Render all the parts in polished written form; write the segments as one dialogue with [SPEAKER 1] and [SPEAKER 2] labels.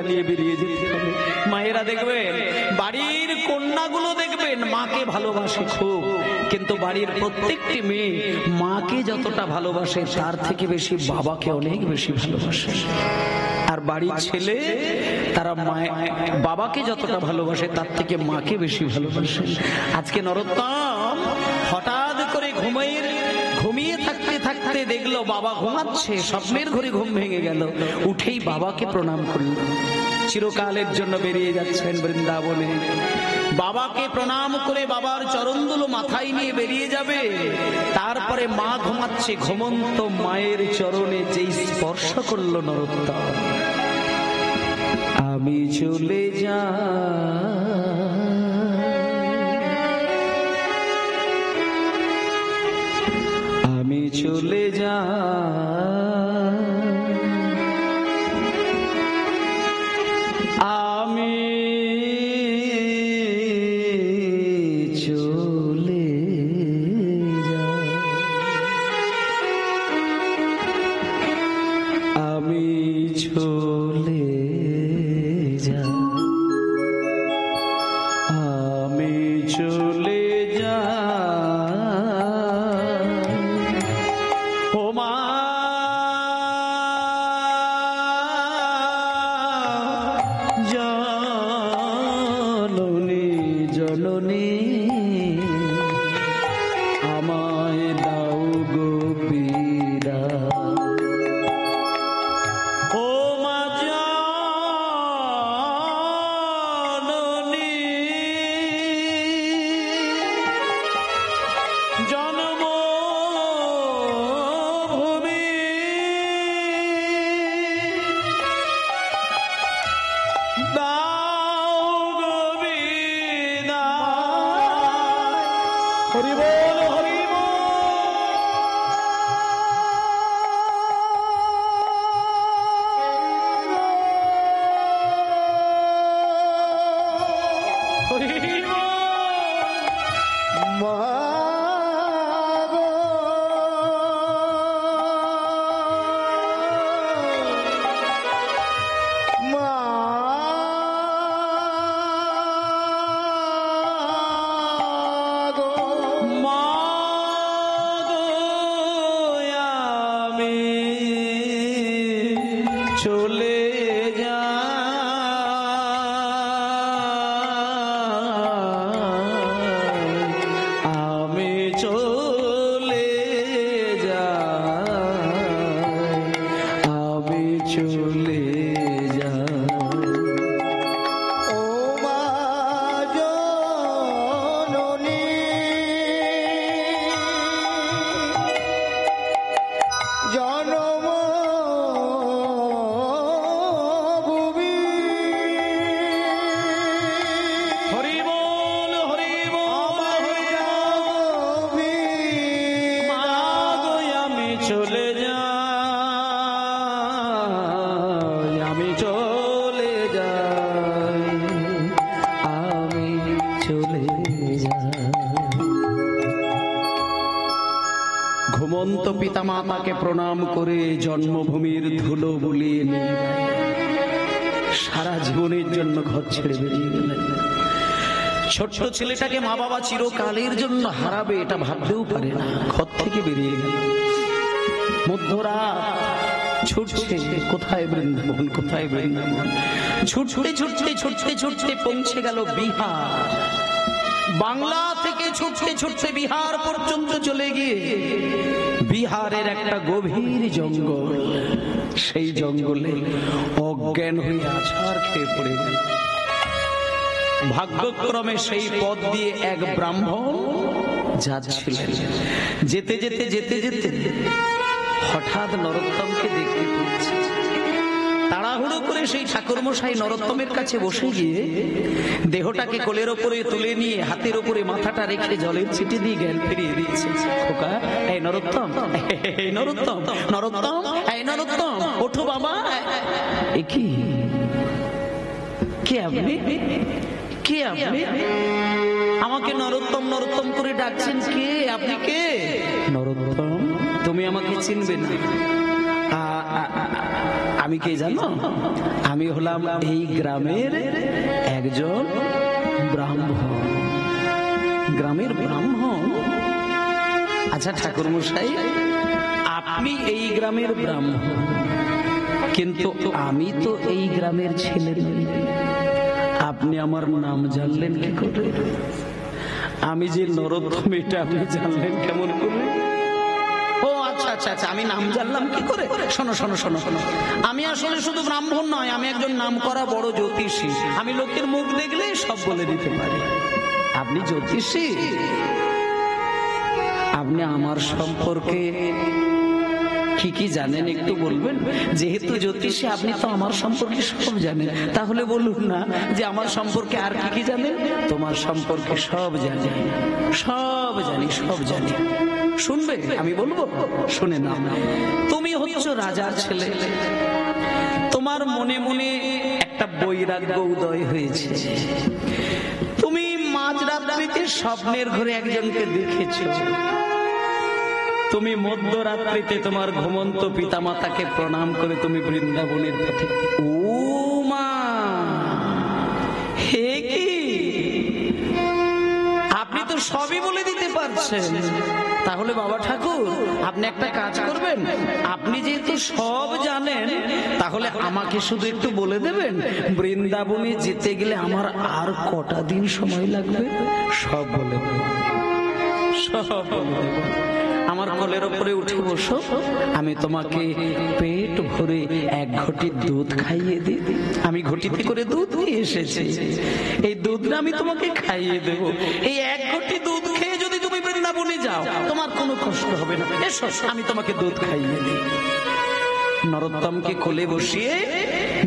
[SPEAKER 1] নিয়ে বেরিয়ে যেতে হবে। মায়েরা দেখবেন, বাড়ির কন্যাগুলো দেখবেন মাকে ভালোবাসে খুব, কিন্তু বাড়ির প্রত্যেকটি মেয়ে মাকে যতটা ভালোবাসে তার থেকে বেশি বাবাকে অনেক বেশি ভালোবাসে। আর বাড়ির ছেলে তারা বাবাকে যতটা ভালোবাসে তার থেকে মাকে বেশি ভালোবাসে। আজকে নরোত্তম হঠাৎ করে ঘুমিয়ে থাকতে থাকতে দেখলো বাবা ঘুমাচ্ছে, স্বপ্নের ঘরে ঘুম ভেঙে গেল, উঠেই বাবাকে প্রণাম করল। চিরকালের জন্য বেরিয়ে যাচ্ছেন বৃন্দাবনে, বাবাকে প্রণাম করে বাবার চরণধুলো মাথায় নিয়ে বেরিয়ে যাবে। তারপরে মা ঘুমাচ্ছে, ঘুমন্ত মায়ের চরণে যেই স্পর্শ করলো নরোত্তম, আমি চলে আমি চলে আমি চলে আমি চলে আমি চলে ও মা জননী জননী আমায় দাও গো পীড়া। ও মা জননী জন্মভূমি দাও গো বিদায়। হরি বল হরি বল। হরি বল। মা গো মা গো মা গো আমি চলে আমি চলে আমি চলে ও মা জননী জন্মভূমি। হরি বল হরি বল। মা গো আমি চলে আমি চলে আমি চলে ঘুমন্ত পিতা মাতাকে প্রণাম করে জন্মভূমির ধুলো বুলিয়ে নিয়ে সারা জীবনের জন্য ঘর ছেড়ে বেরিয়ে গেলেন। ছোট্ট ছেলেটাকে মা বাবা চিরকালের জন্য হারাবে এটা ভাবতেও পারে না, ঘর থেকে বেরিয়ে গেল। মধ্যরাত ছুটছে, কোথায় বৃন্দাবন কোথায় বৃন্দাবন, ছুটতে ছুটতে ছুটতে ছুটতে পৌঁছে গেল বিহার। বাংলা থেকে ছুটতে ছুটতে বিহার পর্যন্ত চলে গিয়ে বিহারের একটা গভীর জঙ্গল, সেই জঙ্গলে অজ্ঞান হয়ে আছাড় খেয়ে পড়ে গেল। ভাগ্যক্রমে সেই পথ দিয়ে এক ব্রাহ্মণ যাচ্ছিলেন। যেতে যেতে যেতে যেতে হঠাৎ নরোত্তমকে দেখতে পেয়েছে। তাড়াহুড়ো করে সেই ঠাকুরমশাই নরোত্তমের কাছে বসে গিয়ে দেহটাকে কোলের ওপরে তুলে নিয়ে হাতের ওপরে মাথাটা রেখে জলের ছিটে দিয়ে জ্ঞান ফিরিয়ে দিয়েছে। খোকা, এই নরোত্তম, এই নরোত্তম, নরোত্তম, এই নরোত্তম, ওঠো বাবা। এ কি, কে আপনি? কে আপনি? আমাকে নরোত্তম নরোত্তম করে ডাকছেন, কে আপনি? কে? নরোত্তম, তুমি আমাকে চিনবে না, আমি কে জানো? আমি হলাম এই গ্রামের একজন ব্রাহ্মণ, গ্রামের ব্রাহ্মণ। আচ্ছা ঠাকুর মশাই, আপনি এই গ্রামের ব্রাহ্মণ, কিন্তু আমি তো এই গ্রামের ছেলে। আপনি আমার নাম জানলেন কি করে? আমি যে নরোত্তম এটা আপনি জানলেন কেমন করে? ও আচ্ছা আচ্ছা আচ্ছা, আমি নাম জানলাম কি করে? শোনো শোনো শোনো শোনো, আমি আসলে শুধু ব্রাহ্মণ নয়, আমি একজন নামকরা বড় জ্যোতিষী। আমি লোকের মুখ দেখলে সব বলে দিতে পারি। আপনি জ্যোতিষী? আপনি আমার সম্পর্কে কি কি জানেন একটু বলবেন? যেহেতু জ্যোতিষী, আপনি তো আমার সম্পর্কে সব জানেন, তাহলে বলুন না যে আমার সম্পর্কে আর কি কি জানেন? তোমার সম্পর্কে সব জানি, সব জানি, সব জানি। শুনবে? আমি বলবো, শুনে না। তুমি হচ্ছ রাজার ছেলে, তোমার মনে মনে একটা বৈরাগ্য উদয় হয়েছে। তুমি মাঝরাত্রিতে স্বপ্নের ঘরে একজনকে দেখেছো। তুমি মধ্যরাত্রিতে তোমার ঘুমন্ত পিতামাতাকে প্রণাম করে তুমি বৃন্দাবনের পথে। ও মা, হে কি! আপনি তো সবই বলে দিতে পারছেন। তাহলে বাবা ঠাকুর, আপনি একটা কাজ করবেন, আপনি যেহেতু সব জানেন, তাহলে আমাকে শুধু একটু বলে দেবেন বৃন্দাবনে যেতে গেলে আমার আর কটা দিন সময় লাগবে? সব বলে দেব, সব বলে দেব। আমার কোলের ওপরে উঠে বসো, আমি তোমাকে পেট ভরে এক ঘটি দুধ খাইয়ে দিই। আমি ঘটিতে করে দুধ নিয়ে এসেছি, এই দুধটা আমি তোমাকে খাইয়ে দেব। এই এক ঘটি দুধ খেয়ে যদি তুমি বৃন্দাবনে যাও, তোমার কোনো কষ্ট হবে না। এসো, আমি তোমাকে দুধ খাইয়ে দিই। নরোত্তমকে কোলে বসিয়ে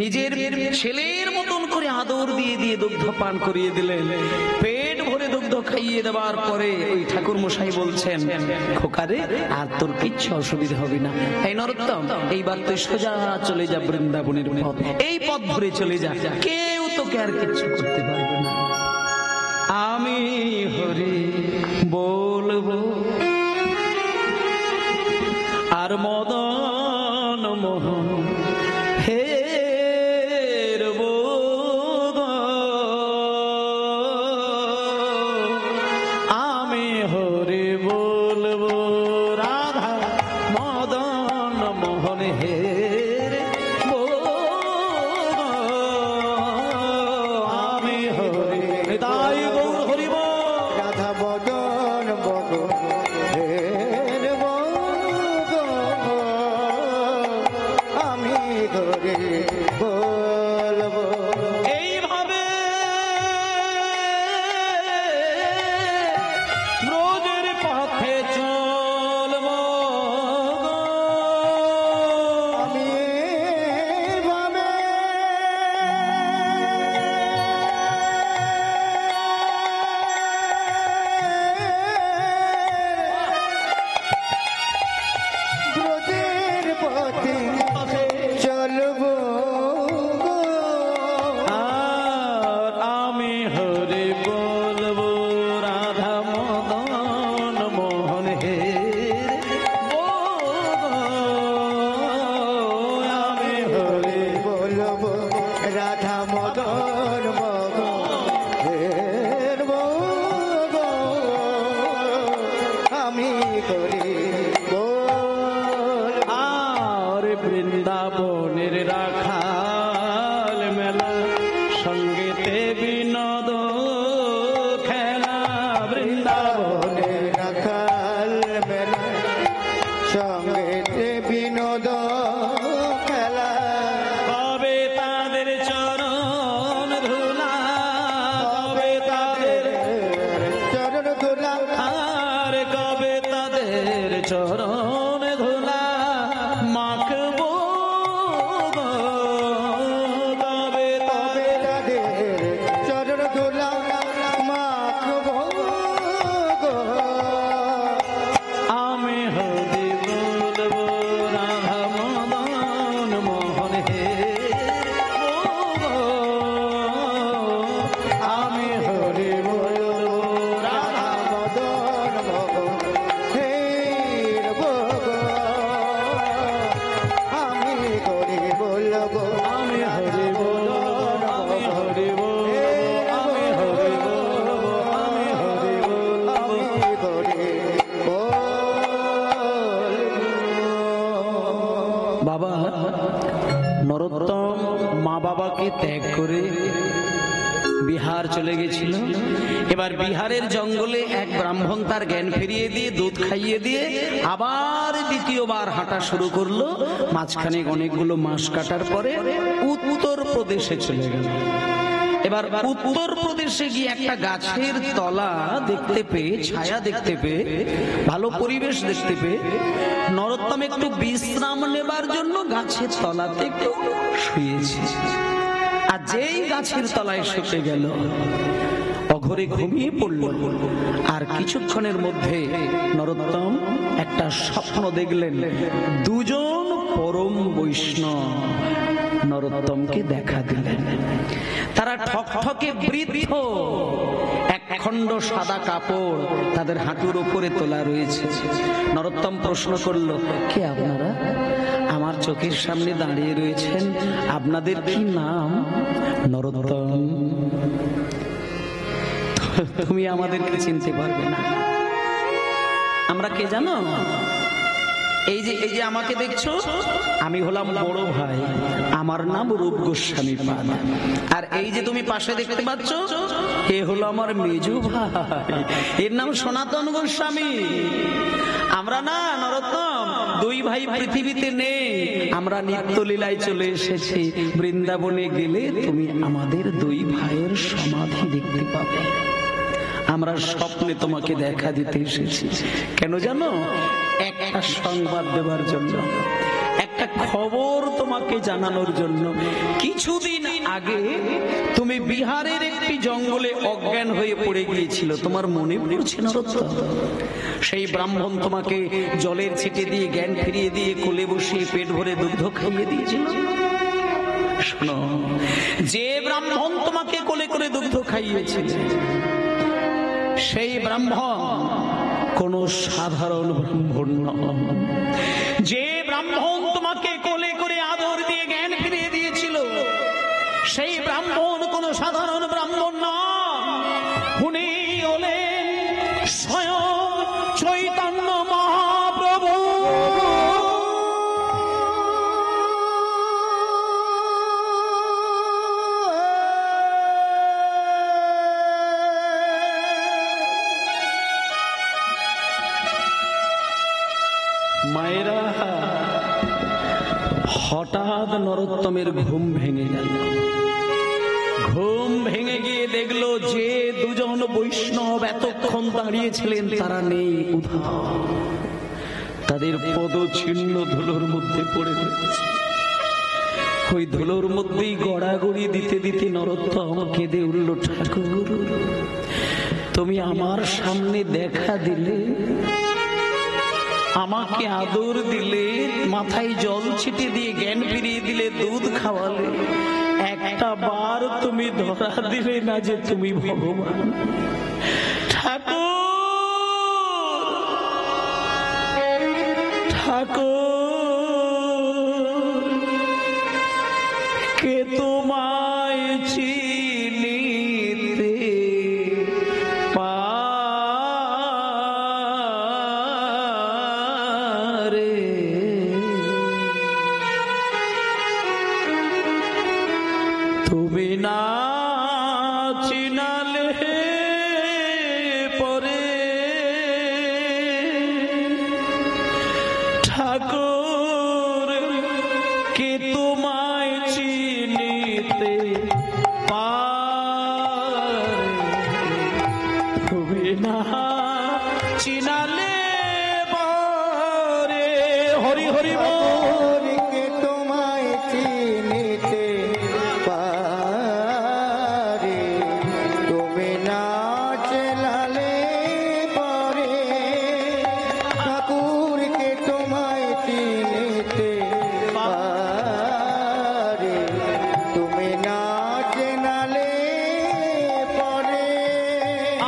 [SPEAKER 1] নিজের ছেলের মতন করে আদর দিয়ে দিয়ে দুগ্ধ পান করিয়ে দিলেন। পেট ভরে দুগ্ধ খাইয়ে দেওয়ার পরে ওই ঠাকুর মশাই বলছেন, খোকারে, আর তোর কিচ্ছু অসুবিধা হবে না। এই নরোত্তম, এইবার তুই সোজা চলে যা বৃন্দাবনের পথ, এই পথ ধরে চলে যা, কেউ তোকে আর কিচ্ছু করতে পারবে না। আমি হরি বলবো আর মদন মোহন হে আমি হরি বলবো রাধা মদন মোহন হে আমি হরি, তাই গৌর হরিব
[SPEAKER 2] রাধা মদন মোহন হে আমি হরি বলবো।
[SPEAKER 1] এইভাবে ব্রজের পথে চলবো
[SPEAKER 2] আমি এইভাবে ব্রজের পথে চলবো।
[SPEAKER 1] আর আমি হরি বলবো রাধা মদন মোহন হে আমি হরি
[SPEAKER 2] বলবো রাধা মদন মোহন হে আমি করি বল।
[SPEAKER 1] আর বৃন্দাবনের রাখাল মেলা সঙ্গেতে বিনোদ খেলা। বৃন্দাবনে
[SPEAKER 2] রাখাল মেলা সঙ্গে বিনোদ খেলা।
[SPEAKER 1] কবে তাদের চরণ ধুলা, কবে তাদের
[SPEAKER 2] চরণ ধুলা,
[SPEAKER 1] আর কবে তাদের চরণ ধুলা মাখবো গো, কবে
[SPEAKER 2] তবে তাদের চরণ ধুলা মাখবো গো।
[SPEAKER 1] আমি হরি বলবো রাধা মদন মোহন হে আমি হরি বলবো রাধা
[SPEAKER 2] মদন মোহন হে
[SPEAKER 1] বাবাকে ত্যাগ করে বিহার চলে গেছিল। এবার বিহারের জঙ্গলে এক ব্রাহ্মণ তার জ্ঞান ফিরিয়ে দিয়ে দুধ খাইয়ে দিয়ে আবার দ্বিতীয়বার হাঁটা শুরু করলো। মাঝখানে অনেকগুলো মাস কাটার পরে উত্তর প্রদেশে চলে গেল। এবার উত্তর প্রদেশে গিয়ে একটা গাছের তলা দেখতে পেয়ে, ছায়া দেখতে পেয়ে, ভালো পরিবেশ দেখতে পেয়ে নরোত্তম একটু বিশ্রাম নেবার জন্য গাছের তলাতে একটু শুয়েছে। আর যেই গাছের তলায় শুতে গেল অঘরে ঘুমিয়ে পড়ল। আর কিছুক্ষণের মধ্যে নরোত্তম একটা স্বপ্ন দেখলেন। দুজন পরম বৈষ্ণব নরোত্তমকে দেখা দিলেন। তারা ঠকঠকে বৃদ্ধ, এক খণ্ড সাদা কাপড় তাদের হাঁটুর উপরে তোলা রয়েছে। নরোত্তম প্রশ্ন করল, কে আপনারা? আমার চোখের সামনে দাঁড়িয়ে রয়েছেন, আপনাদের কি নাম? নরোত্তম। তুমি আমাদেরকে চিনতে পারবে না। আমরা কে জানো? এই যে আমাকে দেখছো, আমি হলাম বড় ভাই, আমার নাম রূপ গোস্বামী পাদ। আর এই যে তুমি পাশে দেখতে পাচ্ছ, এ হলো আমার মেজু ভাই, এর নাম সনাতন গোস্বামী। আমরা না নরোত্তম দুই ভাই পৃথিবীতে নেই, আমরা নিত্যলীলায় চলে এসেছি। বৃন্দাবনে গেলে তুমি আমাদের দুই ভাইয়ের সমাধি দেখতে পাবে। আমরা স্বপ্নে তোমাকে দেখা দিতে এসেছি। কেন জানো? একটা সংবাদ দেবার জন্য, একটা খবর তোমাকে জানানোর জন্য। কিছুদিন আগে তুমি বিহারের একটি জঙ্গলে অজ্ঞান হয়ে পড়ে গিয়েছিল, তোমার মনে পড়ছে নরোত্তম? সেই ব্রাহ্মণ তোমাকে জলের ছিটে দিয়ে জ্ঞান ফিরিয়ে দিয়ে কোলে বসিয়ে পেট ভরে দুগ্ধ খাইয়ে দিয়েছিল। শোনো, যে ব্রাহ্মণ তোমাকে কোলে করে দুগ্ধ খাইয়েছিল সেই ব্রাহ্মণ কোন সাধারণ ব্রাহ্মণ নয়। যে ব্রাহ্মণ তোমাকে কোলে করে আদর দিয়ে জ্ঞান ফিরিয়ে দিয়েছিল সেই ব্রাহ্মণ কোন সাধারণ ব্রাহ্মণ নয়। উনি হলেন স্বয়ং চৈতন্য মহাপ্রভু। মায়েরা, হঠাৎ নরোত্তমের ঘুম ভেঙে গেল। ঘুম ভেঙে গিয়ে দেখলো যে দুজন বৈষ্ণব এতক্ষণ দাঁড়িয়েছিলেন তারা নেই, উধাও। তাদের পদচিহ্ন ধুলোর মধ্যে পড়ে রয়েছে। ওই ধুলোর মধ্যেই গড়াগড়ি দিতে দিতে নরোত্তম কেঁদে উঠল, ঠাকুর তুমি আমার সামনে দেখা দিলে, আমাকে আদর দিলে, মাথায় জল ছিটে দিয়ে জ্ঞান ফিরিয়ে দিলে, দুধ খাওয়ালে, একটা বার তুমি ধরা দিলে না যে তুমি ভগবান। ঠাকুর, ঠাকুর, কে তোমায় চিনিতে পারে, তুমি না চিনালে পরে ঠাকুর কে তোমায় চিনিতে পারে, তুমি না চিনালে পরে। হরি হরি বল।
[SPEAKER 2] কে তোমায় চিনিতে পারে, তুমি না চেলালে পরে ঠাকুরকে তোমায় চিনিতে পারে, তুমি না চেনালে পরে।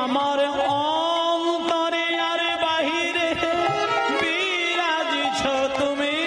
[SPEAKER 1] আমার অন্তরে আর বাহিরে বিরাজিছ তুমি,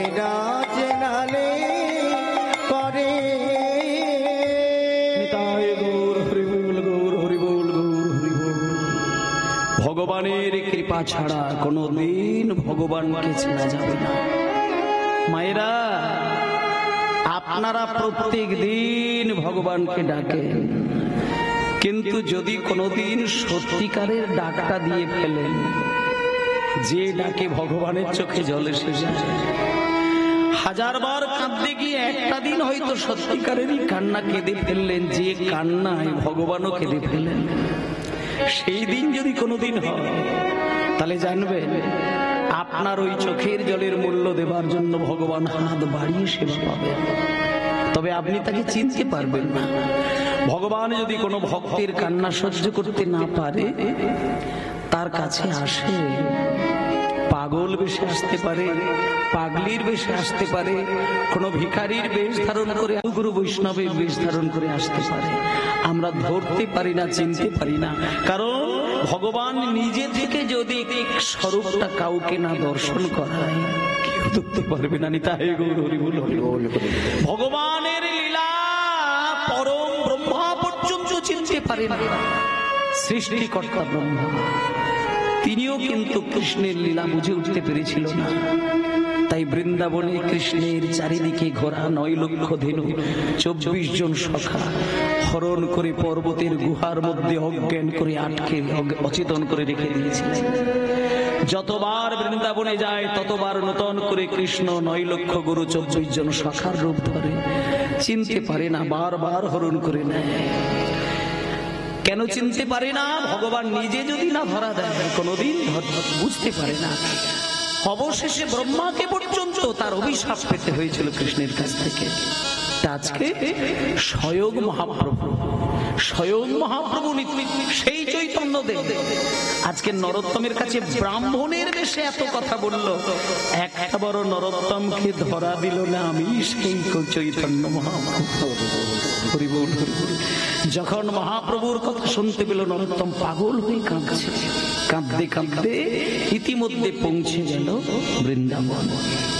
[SPEAKER 2] তুমি না চেনালে পরে।
[SPEAKER 1] নিতাই গৌর হরি বল, গৌর হরি বল, গৌর হরি বল। ভগবানের কৃপা ছাড়া কোনোদিন ভগবানকে চেনা যাবে না। মায়েরা, আপনারা প্রত্যেক দিন ভগবানকে ডাকেন, কিন্তু যদি কোনোদিন সত্যিকারের ডাকটা দিয়ে ফেলেন, যে ডাকে ভগবানের চোখে জল এসে যায়, হাজারবার কাঁদতে গিয়ে একটা দিন হয়তো সত্যিকারেরই কান্না কেঁদে ফেললেন, যে কান্নায় ভগবানও কেঁদে ফেললেন, সেই দিন যদি কোনোদিন হয়, তাহলে জানবেন আপনার ওই চোখের জলের মূল্য দেবার জন্য ভগবান হাত বাড়িয়ে সেবা পাবেন। তবে আপনি তাকে চিনতে পারবেন না। ভগবান যদি কোনো ভক্তের কান্না সহ্য করতে না পারে, তার কাছে আসে পাগল বেশে আসতে পারে, পাগলির বেশে আসতে পারে, কোনো ভিখারির বেশ ধারণ করে, গুরু বৈষ্ণবের বেশ ধারণ করে আসতে পারে। আমরা ধরতে পারি না, চিনতে পারি না, কারণ ভগবান নিজে থেকে যদি স্বরূপটা কাউকে না দর্শন করায়, কেউ ধরতে পারবে না। নিতাই গৌর হরি বল, হরি বল। ভগবানের লীলা পরম ব্রহ্মা পর্যন্ত চিনতে পারে না। সৃষ্টিকর্তা ব্রহ্মা, তিনিও কিন্তু কৃষ্ণের লীলা বুঝে উঠতে পেরেছিল না। তাই বৃন্দাবনে কৃষ্ণের চারিদিকে ঘোরা 9 লক্ষ ধেনু, 24 জন সখা হরণ করে পর্বতের গুহার মধ্যে অজ্ঞান করে আটকে অচেতন করে রেখে দিয়েছিলেন। যতবার বৃন্দাবনে যায় ততবার নতুন করে কৃষ্ণ 9 লক্ষ গুরু 24 জন সখার রূপ ধরে, চিনতে পারে না, বারবার হরণ করে নেয়। কেন চিনতে পারে না? ভগবান নিজে যদি না ধরা দেয়, কোনোদিন বুঝতে পারে না। অবশেষে ব্রহ্মাকে পর্যন্ত তার অভিশাপ পেতে হয়েছিল কৃষ্ণের কাছ থেকে। আজকে স্বয়ং মহাপ্রভু, স্বয়ং মহাপ্রভু সেই চৈতন্য দেব আজকে নরোত্তমের কাছে ব্রাহ্মণের বেশে এত কথা বলল, একটা বড় নরোত্তমকে ধরা দিল না, আমি সেই চৈতন্য মহাপ্রভু। হরি বল, হরি বল। যখন মহাপ্রভুর কথা শুনতে পেল, নরোত্তম পাগল হয়ে কাঁদছে। কাঁদতে কাঁদতে ইতিমধ্যে পৌঁছে গেল বৃন্দাবন।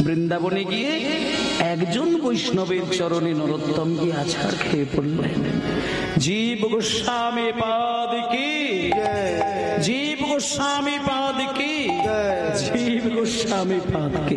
[SPEAKER 1] বৃন্দাবনে গিয়ে একজন বৈষ্ণবের চরণে নরোত্তম গিয়ে আছাড় খেয়ে পড়লেন। জীব গোস্বামী পাদ কি, জীব গোস্বামী পাদ কি, জীব গোস্বামী পাদ কি।